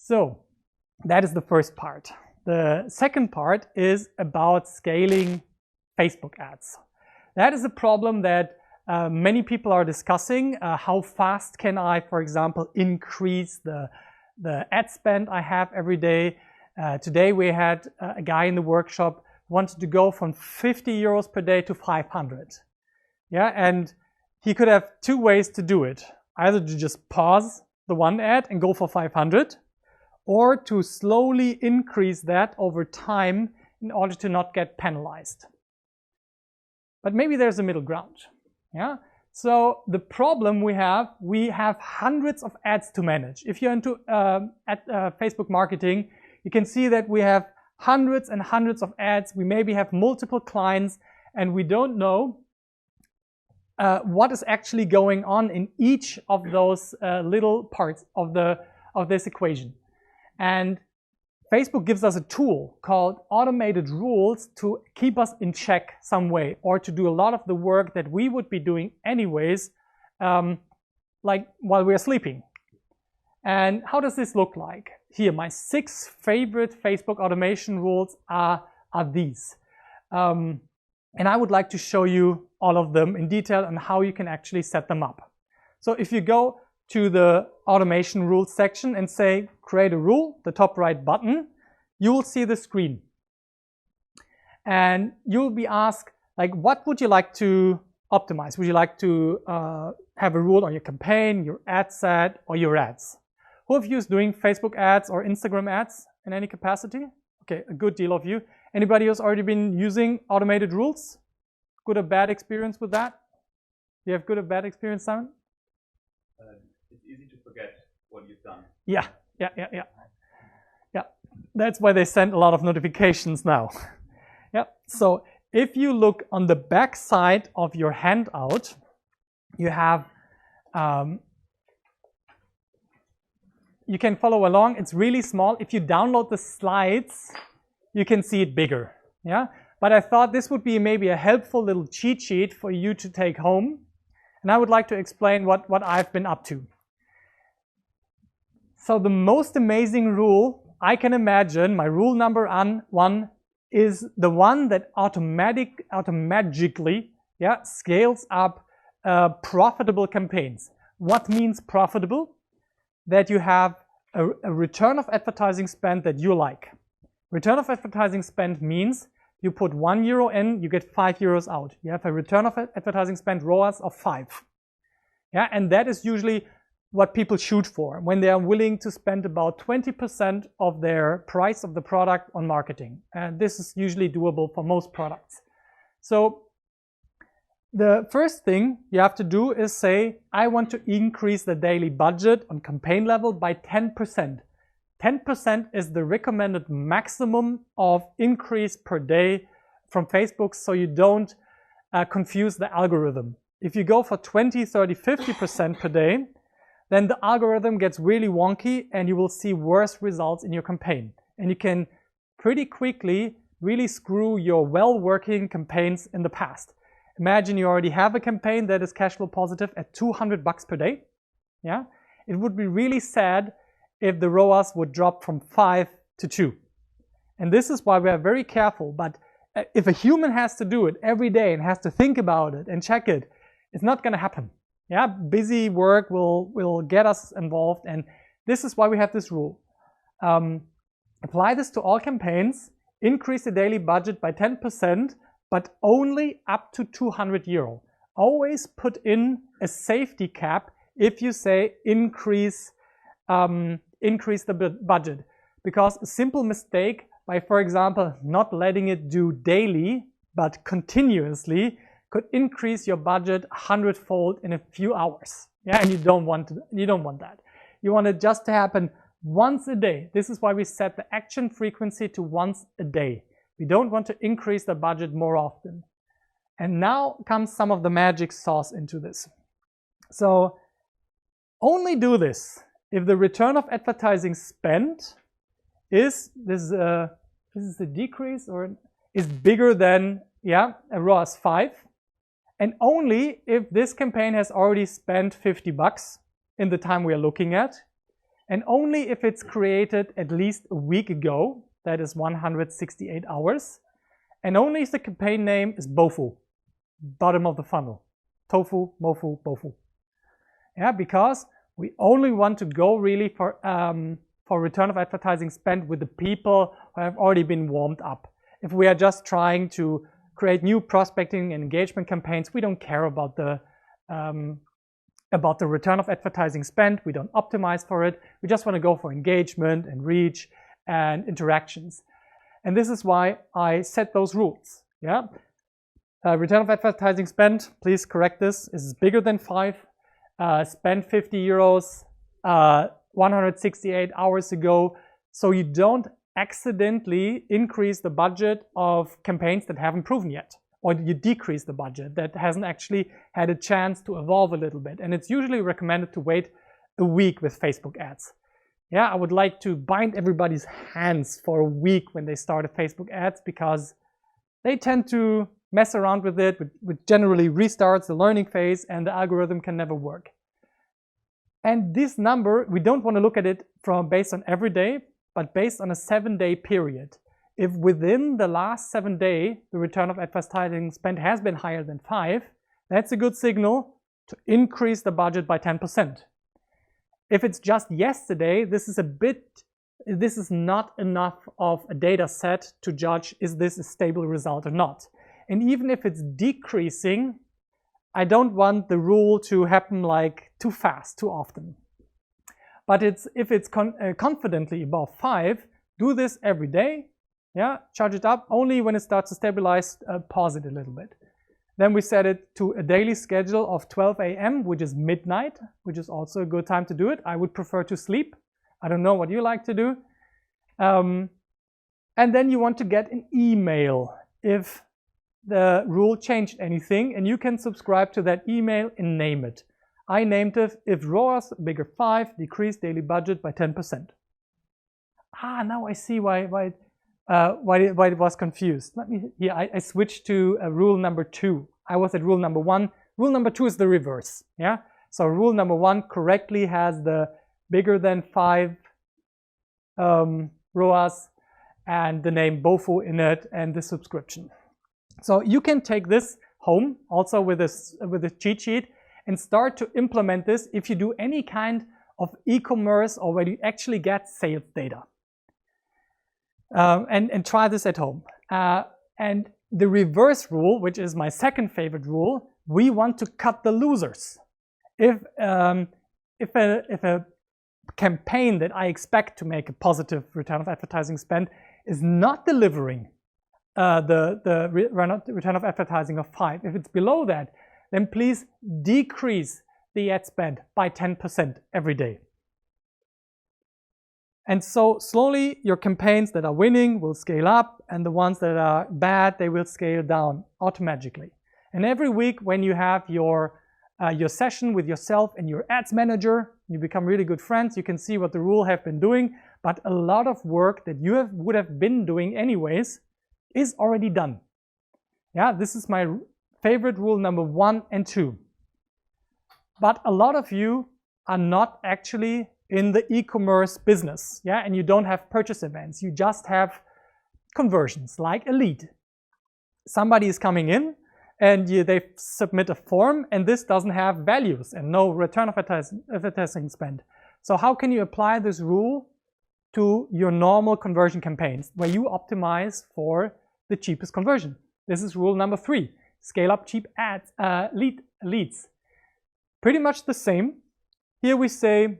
So that is the first part. The second part is about scaling Facebook ads. That is a problem that many people are discussing. How fast can I, for example, increase the ad spend I have every day? Today we had a guy in the workshop who wanted to go from 50 euros per day to 500. Yeah, and he could have two ways to do it. Either to just pause the one ad and go for 500, or to slowly increase that over time in order to not get penalized. But maybe there's a middle ground. Yeah. So the problem we have hundreds of ads to manage. If you're into Facebook marketing, you can see that we have hundreds and hundreds of ads. We maybe have multiple clients, and we don't know what is actually going on in each of those little parts of this equation. And Facebook gives us a tool called automated rules to keep us in check some way, or to do a lot of the work that we would be doing anyways, like while we're sleeping. And how does this look like? Here, my 6 favorite Facebook automation rules are these. And I would like to show you all of them in detail and how you can actually set them up. So if you go to the automation rules section and say create a rule, the top right button, you will see the screen. And you'll be asked, like, what would you like to optimize? Would you like to have a rule on your campaign, your ad set, or your ads? Who of you is doing Facebook ads or Instagram ads in any capacity? Okay, a good deal of you. Anybody who's already been using automated rules? Good or bad experience with that? Do you have good or bad experience, Simon? It's easy to forget what you've done. Yeah. That's why they send a lot of notifications now. Yeah. So if you look on the back side of your handout, you have, you can follow along. It's really small. If you download the slides, you can see it bigger. Yeah. But I thought this would be maybe a helpful little cheat sheet for you to take home. And I would like to explain what I've been up to. So the most amazing rule I can imagine, my rule number 1, is the one that automatically scales up profitable campaigns. What means profitable? That you have a return of advertising spend that you like. Return of advertising spend means you put €1 in, you get €5 out. You have a return of advertising spend ROAS of 5. Yeah, and that is usually what people shoot for when they are willing to spend about 20% of their price of the product on marketing. And this is usually doable for most products. So the first thing you have to do is say, I want to increase the daily budget on campaign level by 10%. 10% is the recommended maximum of increase per day from Facebook, so you don't confuse the algorithm. If you go for 20, 30, 50% per day, then the algorithm gets really wonky and you will see worse results in your campaign. And you can pretty quickly really screw your well-working campaigns in the past. Imagine you already have a campaign that is cash flow positive at $200 per day. Yeah, it would be really sad if the ROAS would drop from 5 to 2. And this is why we are very careful. But if a human has to do it every day and has to think about it and check it, it's not going to happen. Yeah, busy work will get us involved, and this is why we have this rule. Apply this to all campaigns, increase the daily budget by 10%, but only up to €200. Always put in a safety cap if you say increase the budget, because a simple mistake by, for example, not letting it do daily but continuously could increase your budget 100-fold in a few hours. Yeah, and you don't want that. You want it just to happen once a day. This is why we set the action frequency to once a day. We don't want to increase the budget more often. And now comes some of the magic sauce into this. So only do this if the return of advertising spend is a decrease or is bigger than a ROAS 5. And only if this campaign has already spent $50 in the time we are looking at, and only if it's created at least a week ago, that is 168 hours, and only if the campaign name is BOFU, bottom of the funnel, tofu, mofu, bofu. Yeah, because we only want to go really for return of advertising spend with the people who have already been warmed up. If we are just trying to create new prospecting and engagement campaigns, we don't care about the return of advertising spend. We don't optimize for it. We just want to go for engagement and reach and interactions. And this is why I set those rules. Yeah, return of advertising spend, please correct this, is bigger than 5. Spend 50 euros 168 hours ago, so you don't accidentally increase the budget of campaigns that haven't proven yet, or you decrease the budget that hasn't actually had a chance to evolve a little bit. And it's usually recommended to wait a week with Facebook ads. Yeah, I would like to bind everybody's hands for a week when they started Facebook ads, because they tend to mess around with it, which generally restarts the learning phase, and the algorithm can never work. And this number, we don't want to look at it based on every day, but based on a 7-day period. If within the last 7 days, the return of advertising spend has been higher than 5, that's a good signal to increase the budget by 10%. If it's just yesterday, this is not enough of a data set to judge is this a stable result or not. And even if it's decreasing, I don't want the rule to happen like too fast, too often. But if it's confidently above 5, do this every day. Yeah, charge it up. Only when it starts to stabilize, pause it a little bit. Then we set it to a daily schedule of 12 a.m., which is midnight, which is also a good time to do it. I would prefer to sleep. I don't know what you like to do. And then you want to get an email if the rule changed anything, and you can subscribe to that email and name it. I named it, if ROAS bigger 5, decrease daily budget by 10%. Now I see why it was confused. I switched to rule number 2. I was at rule number 1. Rule number 2 is the reverse. Yeah. So rule number 1 correctly has the bigger than 5 ROAS and the name BOFU in it and the subscription. So you can take this home also with a cheat sheet and start to implement this if you do any kind of e-commerce or where you actually get sales data. And try this at home. And the reverse rule, which is my second favorite rule, we want to cut the losers. If a campaign that I expect to make a positive return of advertising spend is not delivering the return of advertising of 5, if it's below that, then please decrease the ad spend by 10% every day. And so slowly your campaigns that are winning will scale up, and the ones that are bad, they will scale down automatically. And every week when you have your session with yourself and your ads manager, you become really good friends, you can see what the rule have been doing, but a lot of work that you would have been doing anyways is already done. Yeah, this is my favorite rule number 1 and 2. But a lot of you are not actually in the e-commerce business, yeah, and you don't have purchase events. You just have conversions, like a lead. Somebody is coming in, and they submit a form, and this doesn't have values and no return of advertising spend. So how can you apply this rule to your normal conversion campaigns, where you optimize for the cheapest conversion? This is rule number 3. Scale up cheap ads, leads. Pretty much the same. Here we say,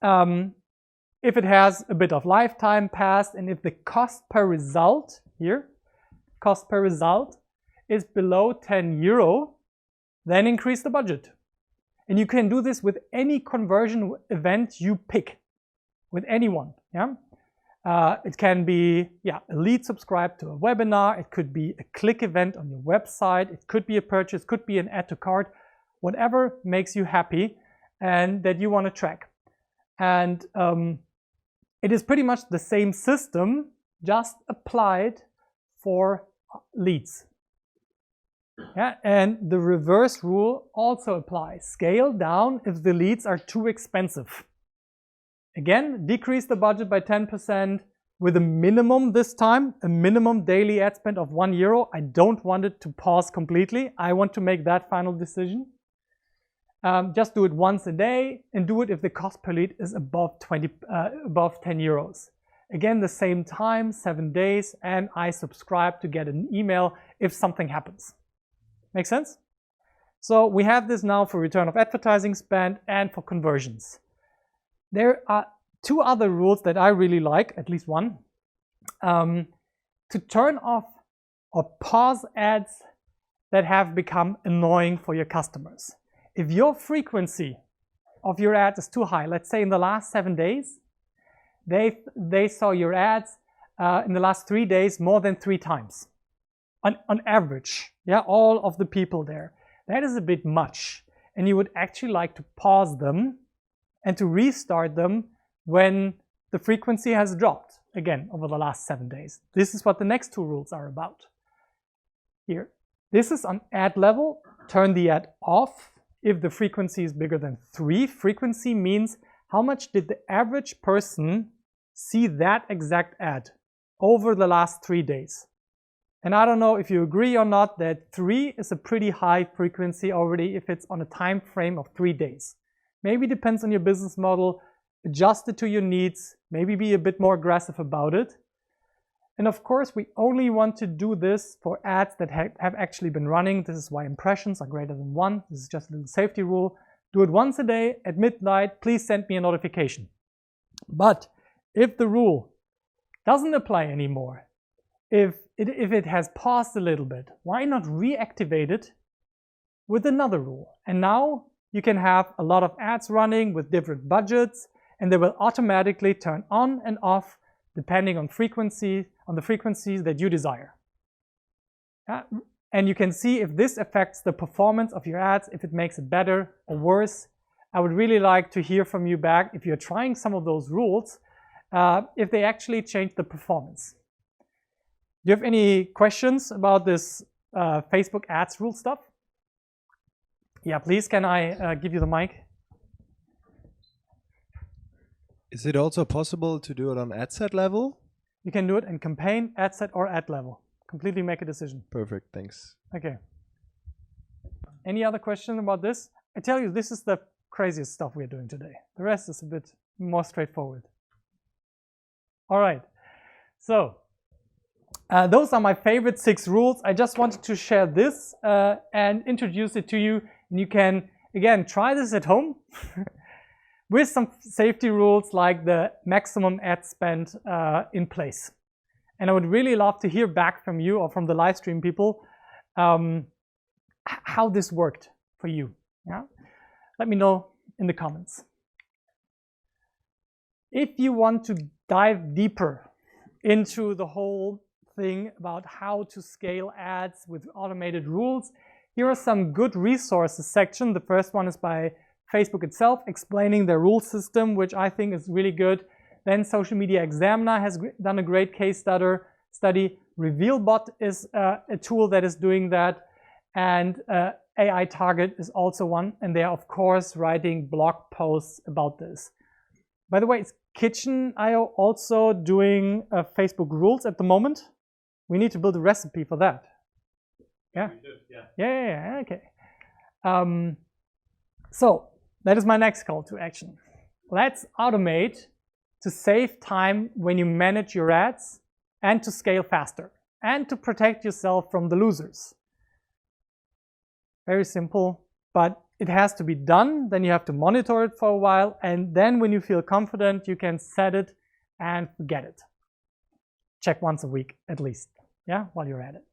if it has a bit of lifetime passed, and if the cost per result here, cost per result is below 10 euro, then increase the budget. And you can do this with any conversion event you pick, with anyone. Yeah, it can be a lead subscribe to a webinar. It could be a click event on your website. It could be a purchase. Could be an add to cart. Whatever makes you happy and that you want to track. And it is pretty much the same system, just applied for leads. Yeah, and the reverse rule also applies. Scale down if the leads are too expensive. Again, decrease the budget by 10% with a minimum this time, a minimum daily ad spend of €1. I don't want it to pause completely. I want to make that final decision. Just do it once a day and do it if the cost per lead is above 10 euros. Again, the same time, 7 days, and I subscribe to get an email if something happens. Make sense? So we have this now for return of advertising spend and for conversions. There are two other rules that I really like, at least one, to turn off or pause ads that have become annoying for your customers. If your frequency of your ad is too high, let's say in the last 7 days, they saw your ads in the last 3 days more than 3 times on average, yeah, all of the people there. That is a bit much, and you would actually like to pause them and to restart them when the frequency has dropped again over the last 7 days. This is what the next 2 rules are about. Here, this is on ad level. Turn the ad off if the frequency is bigger than 3. Frequency means how much did the average person see that exact ad over the last 3 days. And I don't know if you agree or not that 3 is a pretty high frequency already if it's on a time frame of 3 days. Maybe depends on your business model, adjust it to your needs, maybe be a bit more aggressive about it. And of course, we only want to do this for ads that have actually been running. This is why impressions are greater than 1. This is just a little safety rule. Do it once a day at midnight. Please send me a notification. But if the rule doesn't apply anymore, if it has paused a little bit, why not reactivate it with another rule? And now you can have a lot of ads running with different budgets, and they will automatically turn on and off depending on the frequencies that you desire. And you can see if this affects the performance of your ads, if it makes it better or worse. I would really like to hear from you back if you're trying some of those rules, if they actually change the performance. Do you have any questions about this Facebook ads rule stuff? Yeah, please, can I give you the mic? Is it also possible to do it on ad set level? You can do it in campaign, ad set, or ad level. Completely make a decision. Perfect, thanks. Okay. Any other question about this? I tell you, this is the craziest stuff we're doing today. The rest is a bit more straightforward. All right. So, those are my favorite 6 rules. I just wanted to share this and introduce it to you. And you can, again, try this at home with some safety rules like the maximum ad spend in place. And I would really love to hear back from you or from the live stream people how this worked for you. Yeah? Let me know in the comments. If you want to dive deeper into the whole thing about how to scale ads with automated rules, here are some good resources section. The first one is by Facebook itself, explaining their rule system, which I think is really good. Then Social Media Examiner has done a great case study. RevealBot is a tool that is doing that. And AI Target is also one. And they are, of course, writing blog posts about this. By the way, is Kitchen.io also doing Facebook rules at the moment? We need to build a recipe for that. Yeah? Yeah, okay. So, that is my next call to action. Let's automate to save time when you manage your ads and to scale faster and to protect yourself from the losers. Very simple, but it has to be done. Then you have to monitor it for a while, and then when you feel confident, you can set it and forget it. Check once a week at least, yeah, while you're at it.